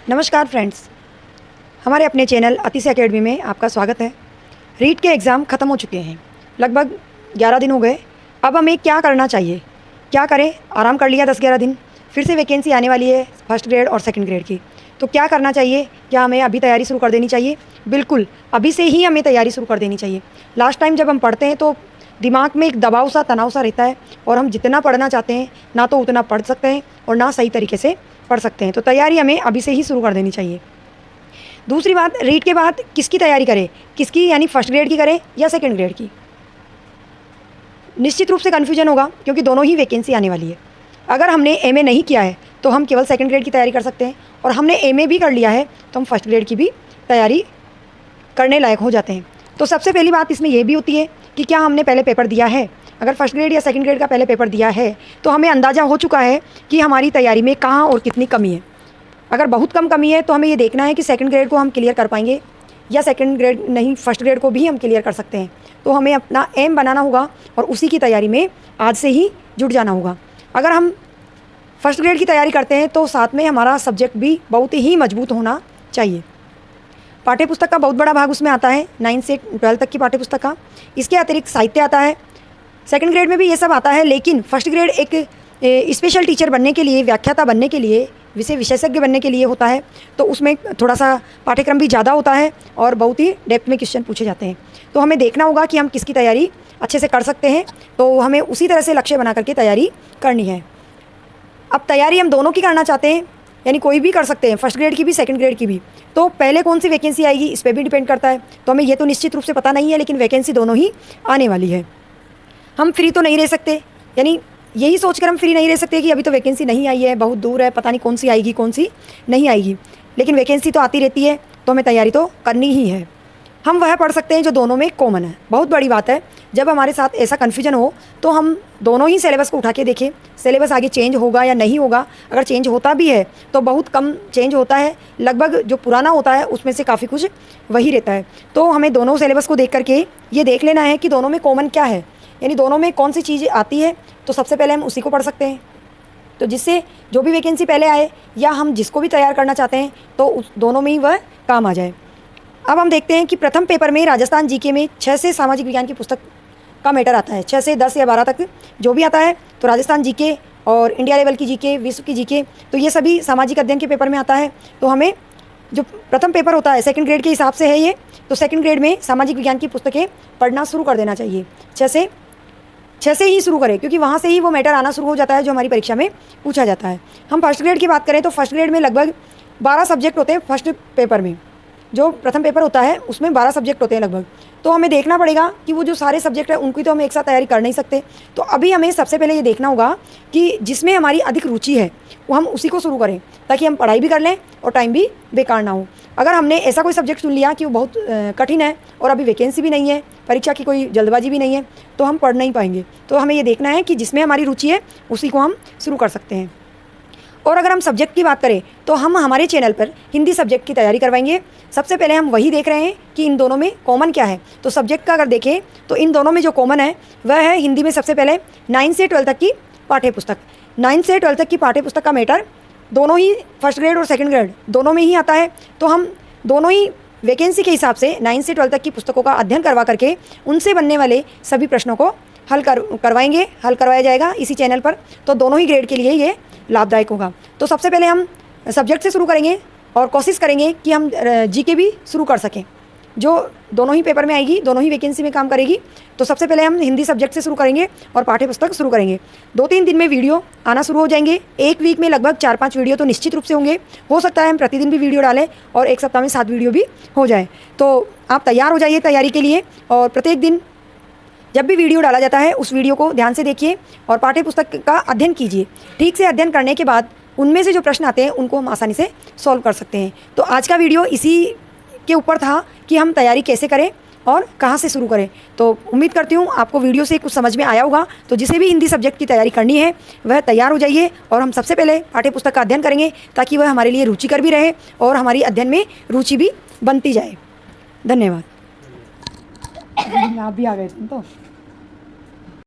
नमस्कार फ्रेंड्स, हमारे अपने चैनल अतिश एकेडमी में आपका स्वागत है। रीट के एग्ज़ाम ख़त्म हो चुके हैं, लगभग 11 दिन हो गए। अब हमें क्या करना चाहिए, क्या करें? आराम कर लिया 10-11 दिन, फिर से वैकेंसी आने वाली है फर्स्ट ग्रेड और सेकंड ग्रेड की। तो क्या करना चाहिए? क्या हमें अभी तैयारी शुरू कर देनी चाहिए? बिल्कुल, अभी से ही हमें तैयारी शुरू कर देनी चाहिए। लास्ट टाइम जब हम पढ़ते हैं तो दिमाग में एक दबाव सा, तनाव सा रहता है और हम जितना पढ़ना चाहते हैं ना तो उतना पढ़ सकते हैं और ना सही तरीके से पढ़ सकते हैं। तो तैयारी हमें अभी से ही शुरू कर देनी चाहिए। दूसरी बात, रीट के बाद किसकी तैयारी करें? किसकी, यानी फर्स्ट ग्रेड की करें या सेकंड ग्रेड की? निश्चित रूप से कन्फ्यूजन होगा क्योंकि दोनों ही वैकेंसी आने वाली है। अगर हमने एमए नहीं किया है तो हम केवल सेकंड ग्रेड की तैयारी कर सकते हैं, और हमने एमए भी कर लिया है तो हम फर्स्ट ग्रेड की भी तैयारी करने लायक हो जाते हैं। तो सबसे पहली बात इसमें यह भी होती है कि क्या हमने पहले पेपर दिया है। अगर फर्स्ट ग्रेड या सेकंड ग्रेड का पहले पेपर दिया है तो हमें अंदाज़ा हो चुका है कि हमारी तैयारी में कहाँ और कितनी कमी है। अगर बहुत कम कमी है तो हमें ये देखना है कि सेकंड ग्रेड को हम क्लियर कर पाएंगे या सेकंड ग्रेड नहीं, फर्स्ट ग्रेड को भी हम क्लियर कर सकते हैं। तो हमें अपना एम बनाना होगा और उसी की तैयारी में आज से ही जुट जाना होगा। अगर हम फर्स्ट ग्रेड की तैयारी करते हैं तो साथ में हमारा सब्जेक्ट भी बहुत ही मजबूत होना चाहिए। पाठ्य पुस्तक का बहुत बड़ा भाग उसमें आता है, 9 से 12 तक की पाठ्य पुस्तक का। इसके अतिरिक्त साहित्य आता है। सेकंड ग्रेड में भी ये सब आता है, लेकिन फर्स्ट ग्रेड एक स्पेशल टीचर बनने के लिए, व्याख्याता बनने के लिए, विषय विशेषज्ञ बनने के लिए होता है। तो उसमें थोड़ा सा पाठ्यक्रम भी ज़्यादा होता है और बहुत ही डेप्थ में क्वेश्चन पूछे जाते हैं। तो हमें देखना होगा कि हम किसकी तैयारी अच्छे से कर सकते हैं, तो हमें उसी तरह से लक्ष्य बना करके तैयारी करनी है। अब तैयारी हम दोनों की करना चाहते हैं, यानी कोई भी कर सकते हैं, फर्स्ट ग्रेड की भी सेकंड ग्रेड की भी। तो पहले कौन सी वैकेंसी आएगी इस पर भी डिपेंड करता है। तो हमें ये तो निश्चित रूप से पता नहीं है, लेकिन वैकेंसी दोनों ही आने वाली है। हम फ्री तो नहीं रह सकते, यानी यही सोचकर हम फ्री नहीं रह सकते कि अभी तो वैकेंसी नहीं आई है, बहुत दूर है, पता नहीं कौन सी आएगी कौन सी नहीं आएगी। लेकिन वैकेंसी तो आती रहती है तो हमें तैयारी तो करनी ही है। हम वह पढ़ सकते हैं जो दोनों में कॉमन है। बहुत बड़ी बात है, जब हमारे साथ ऐसा कन्फ्यूजन हो तो हम दोनों ही सिलेबस को उठा के देखें, सिलेबस आगे चेंज होगा या नहीं होगा। अगर चेंज होता भी है तो बहुत कम चेंज होता है, लगभग जो पुराना होता है उसमें से काफ़ी कुछ वही रहता है। तो हमें दोनों सिलेबस को देख करके ये देख लेना है कि दोनों में कॉमन क्या है, यानी दोनों में कौन सी चीज़ आती है। तो सबसे पहले हम उसी को पढ़ सकते हैं, तो जिससे जो भी वैकेंसी पहले आए या हम जिसको भी तैयार करना चाहते हैं तो उस दोनों में ही वह काम आ जाए। अब हम देखते हैं कि प्रथम पेपर में राजस्थान जीके में 6 से सामाजिक विज्ञान की पुस्तक का मैटर आता है, 6 से 10 या 12 तक जो भी आता है। तो राजस्थान जीके और इंडिया लेवल की जीके, विश्व की जीके, तो ये सभी सामाजिक अध्ययन के पेपर में आता है। तो हमें जो प्रथम पेपर होता है सेकंड ग्रेड के हिसाब से है ये, तो सेकंड ग्रेड में सामाजिक विज्ञान की पुस्तकें पढ़ना शुरू कर देना चाहिए। 6 से ही शुरू करें, क्योंकि वहाँ से ही वो मैटर आना शुरू हो जाता है जो हमारी परीक्षा में पूछा जाता है। हम फर्स्ट ग्रेड की बात करें तो फर्स्ट ग्रेड में लगभग 12 सब्जेक्ट होते हैं। फर्स्ट पेपर में जो प्रथम पेपर होता है उसमें 12 सब्जेक्ट होते हैं लगभग। तो हमें देखना पड़ेगा कि वो जो सारे सब्जेक्ट हैं उनकी तो हम एक साथ तैयारी कर नहीं सकते। तो अभी हमें सबसे पहले ये देखना होगा कि जिसमें हमारी अधिक रुचि है वो हम उसी को शुरू करें, ताकि हम पढ़ाई भी कर लें और टाइम भी बेकार ना हो। अगर हमने ऐसा कोई सब्जेक्ट चुन लिया कि वो बहुत कठिन है और अभी वैकेंसी भी नहीं है, परीक्षा की कोई जल्दबाजी भी नहीं है, तो हम पढ़ नहीं पाएंगे। तो हमें ये देखना है कि जिसमें हमारी रुचि है उसी को हम शुरू कर सकते हैं। और अगर हम सब्जेक्ट की बात करें तो हम हमारे चैनल पर हिंदी सब्जेक्ट की तैयारी करवाएंगे। सबसे पहले हम वही देख रहे हैं कि इन दोनों में कॉमन क्या है। तो सब्जेक्ट का अगर देखें तो इन दोनों में जो कॉमन है वह है हिंदी में सबसे पहले 9 से 12 तक की पाठ्य पुस्तक। 9 से 12 तक की पाठ्य पुस्तक का मैटर दोनों ही फर्स्ट ग्रेड और सेकंड ग्रेड दोनों में ही आता है। तो हम दोनों ही वैकेंसी के हिसाब से 9 से 12 तक की पुस्तकों का अध्ययन करवा करके उनसे बनने वाले सभी प्रश्नों को हल करवाया जाएगा इसी चैनल पर। तो दोनों ही ग्रेड के लिए ये लाभदायक होगा। तो सबसे पहले हम सब्जेक्ट से शुरू करेंगे और कोशिश करेंगे कि हम जीके भी शुरू कर सकें, जो दोनों ही पेपर में आएगी, दोनों ही वैकेंसी में काम करेगी। तो सबसे पहले हम हिंदी सब्जेक्ट से शुरू करेंगे और पाठ्य पुस्तक शुरू करेंगे। 2-3 दिन में वीडियो आना शुरू हो जाएंगे। एक वीक में लगभग 4-5 वीडियो तो निश्चित रूप से होंगे। हो सकता है हम प्रतिदिन भी वीडियो डालें और एक सप्ताह में 7 वीडियो भी हो जाए। तो आप तैयार हो जाइए तैयारी के लिए, और प्रत्येक दिन जब भी वीडियो डाला जाता है उस वीडियो को ध्यान से देखिए और पाठ्य पुस्तक का अध्ययन कीजिए। ठीक से अध्ययन करने के बाद उनमें से जो प्रश्न आते हैं उनको हम आसानी से सॉल्व कर सकते हैं। तो आज का वीडियो इसी के ऊपर था कि हम तैयारी कैसे करें और कहाँ से शुरू करें। तो उम्मीद करती हूँ आपको वीडियो से कुछ समझ में आया होगा। तो जिसे भी हिंदी सब्जेक्ट की तैयारी करनी है वह तैयार हो जाइए, और हम सबसे पहले पाठ्य पुस्तक का अध्ययन करेंगे ताकि वह हमारे लिए रुचिकर भी रहे और हमारी अध्ययन में रुचि भी बनती जाए। धन्यवाद। आप भी आ गए तुम तो।